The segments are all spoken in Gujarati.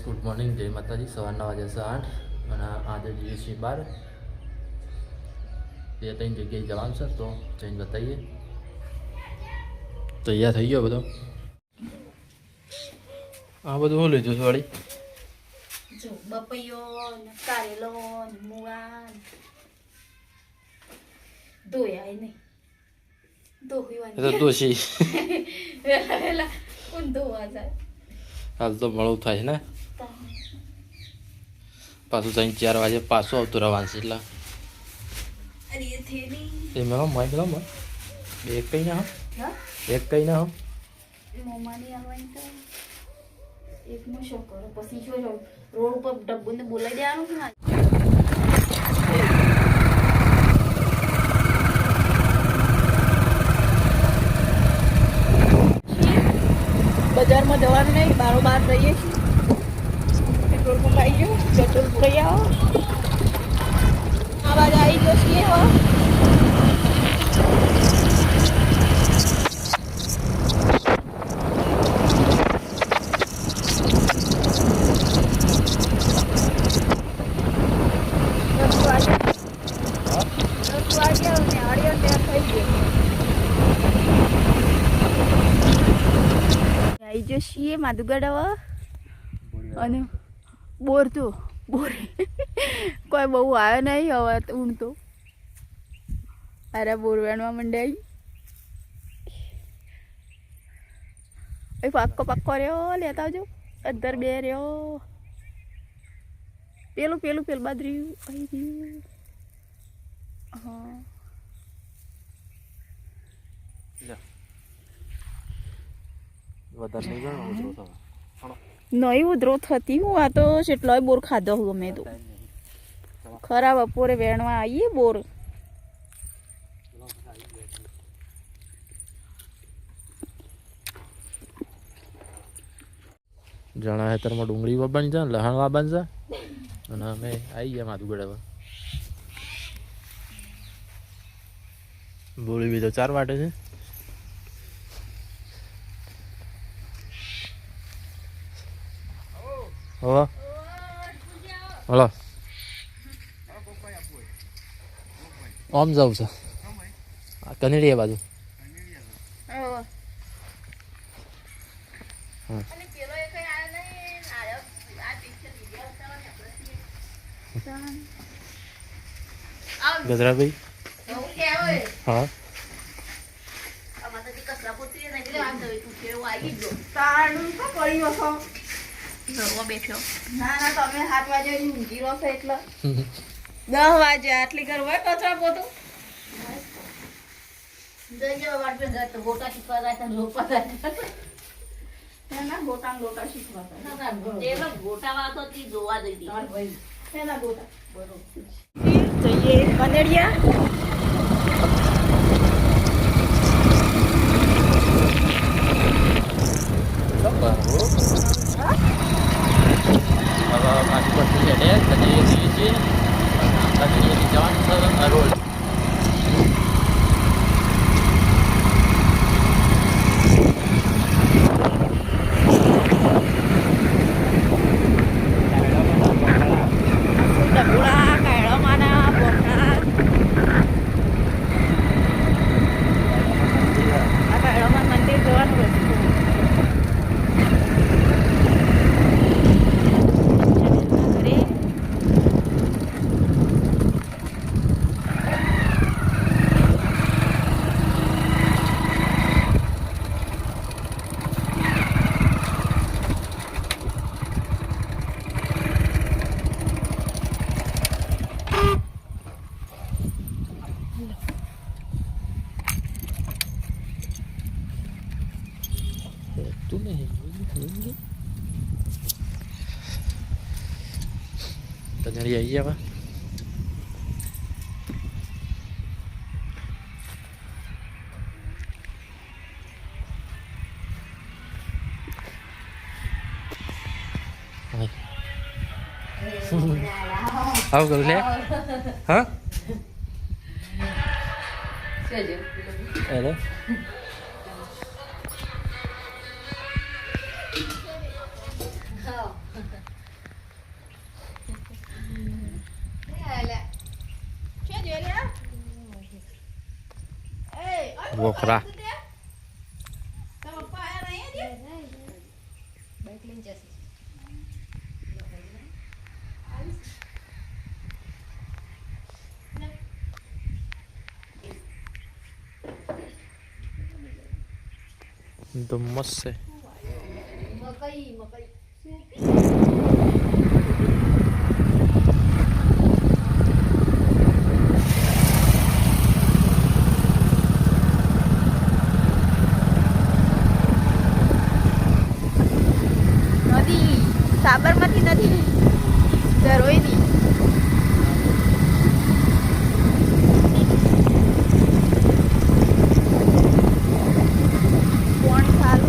ગુડ મોર્નિંગ, જય માતાજી. સવારના વાગ્યા છે 8 અને આજે જઈએ છીએ બહાર. 2-3 જગ્યાએ જવાનું છે તો જઈને બતાવીએ. તૈયાર થઈ ગયો બધો. આ બધું શું લીધું છે વળી? જો બપૈયો ને કારેલો ને મુવા ધોયા નહીં ધોઈ દોશી વેલા વેલા કોણ ધોવા જાય. હાલ તો મળવું થાય ને, પાછું જઈને 4 વાગે પાછું આવતું રહેવાનું છે. એટલે અરે થેલી એમાં હમ માઇક લો એક કઈ ના હા એક કઈ ના હમ મોમાની આવવાની તો એકનું શું કરો પછી શું રોડ ઉપર ડબ્બુને બોલાવી દેવાનું છે ને. બજારમાં જવાનું નહીં, બારોબાર રહીએ છીએ. પેટ્રોલ પંપ આવી ગયો, પેટ્રોલ પૂરાઈ આવો. આ બાજુ આવી ગયો છીએ હવે. આવી જો છીએ માધુગઢ હવે. અને બોર તો બોર કોઈ બહુ આવ્યો નહીં હવે ઊંઘ તો. અરે બોર વેણવા મંડાઈ પાક્કો પાક્કો રહ્યો લેતા આવજો. અધર બે રહ્યો પેલું પેલું પેલું બાદ રહ્યું આવી ગયું. હા વધારે નહીં ગણો નહીં ઉધરો થતી. હું આ તો જેટલો બોર ખાધો ગમે તો ખરા. બપોરે વેણવા આવીએ બોર. જણા હેતરમાં ડુંગળી વાવવાની છે, લહણ વાવવાનું છે અને અમે આવી ગયા માધુગઢ હવે. બોલી બી તો 4 વાટે છે. હલો હલો આમ જવું છે કનેડિયા બાજુ. ગજરાભાઈ હા બેઠો ના ના તમે 7 વાગે ઊંઘી રહો છો એટલે 10 વાગે આટલી કર હોય કચરા પોતું. ગોટા શીખવા જાય રોપા જાય ગોટા ગોટા શીખવા ગોટા વાતો જોવા જઈ એના ગોટા બરોબર જઈએ કનેડિયા. કનેડિયા આવી ગયા. આવું કરું લે હા અરે વોખરા તો મસ્ત છે. નદી સાબરમતી નદી ધરોઈની કોણ ચાલુ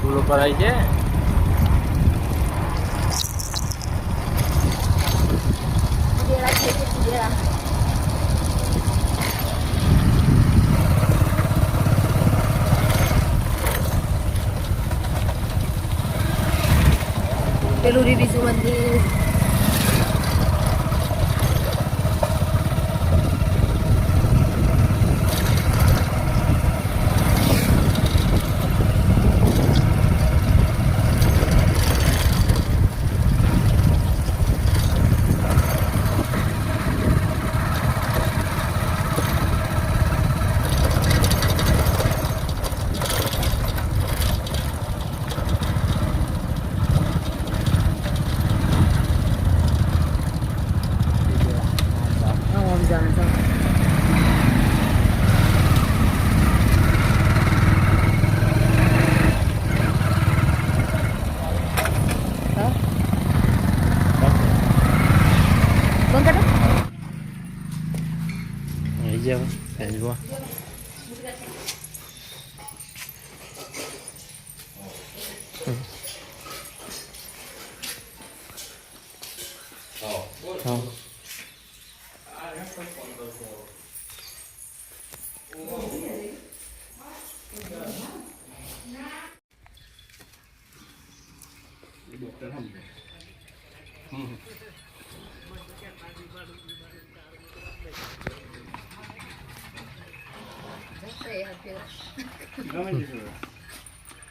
પુલ ઉપર આવી છે. પેલું રીબીસું મંદિર આવી જાવ જોવા.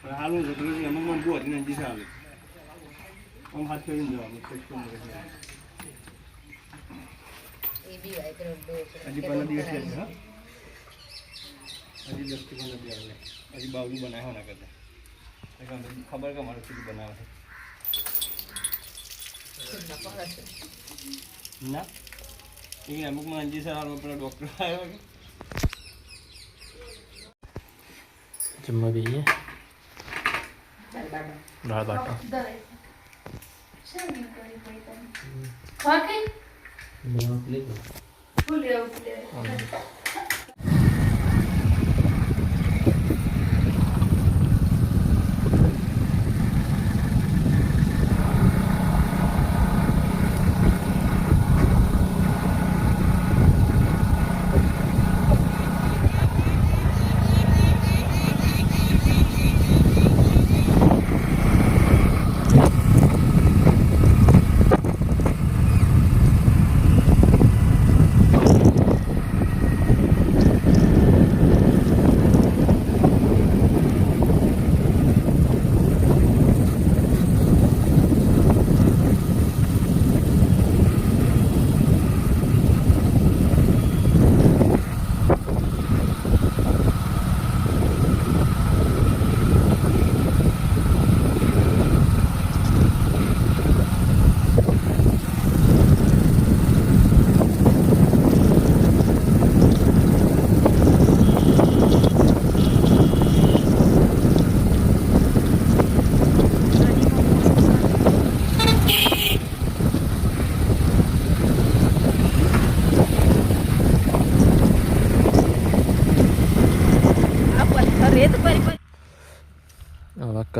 હા હાલું છે તો અમુક બહુ હતી નજી ચાલે આમ હાથ કરીને જવાનું હજી 15 દિવસ છે હા હજી 10 થી 15 દિવસ હજી બાવલું બનાવ્યા ના કરતા ખબર કે મારું શું બનાવે છે ના એ અમુકમાં અંજી સારો પેલો ડૉક્ટર આવ્યો કે જમવા દઈએ. દાળ બાટા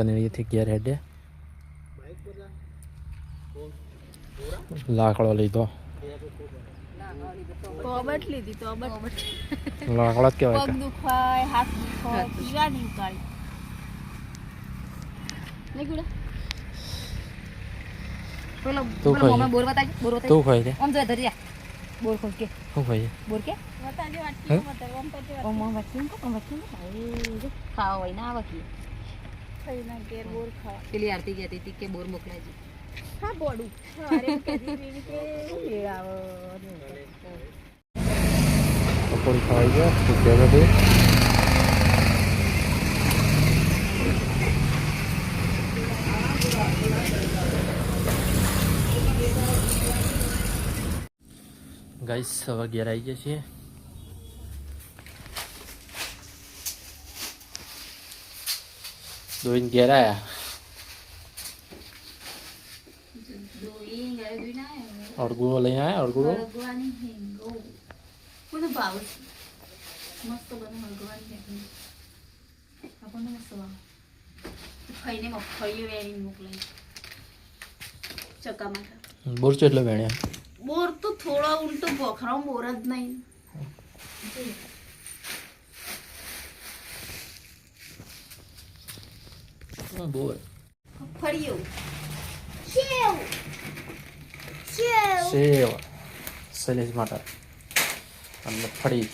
કનેડીથી ઘેર હેડે લાકડો લીધો તોબટ લીધી તોબટ લાકડો જ કહેવાય પગ દુખાય હાથ દુખાય પીવા નહીં ઉકાળી નહીં ગુડા પેલો તું પેલો ખાઈ મોમાં બોર બતાજ બોર બતાજ તું ખાઈ દે ઓમ જો ધરિયા બોર ખોલ કે શું ખાઈ બોર કે વતાજો વાટકી મતર ઓમ તો ઓમ ઓમ વચ્ચે કો ઓમ વચ્ચે એ જો ખાવા હોય ના આવે કે ખાઈ ના ઘેર બોર ખાવા પેલી આરતી કહેતી હતી કે બોર મોકલાજી હા બોડું અરે કેદી રીવી કે મેળ આવે પકોડી ખાઈ ગયા ભૂખ્યા નથી ગાઈસ હવે ઘેર આવી ગયા છીએ દોઈને ઘેર આવ્યા દોઈ ગયો દોઈ ના આવ્યો અડગુડો લઈને આવ્યા અડગુડો ભગવાની હેંગો કોને ભાવ છે મસ્ત બને ભગવાની હેંગો આપણને મસ્ત ભાવ ખાઈને મફળીઓ વેરી મોકલાઈ ચકામાં બોર છે એટલે વેણ્યા બોર તો થોડો ઉલટો બોખરાઓ બોર જ નહીં બોર ફળીઓ સેવ સેવ સેવ સૈલેશ માટે અને ફળી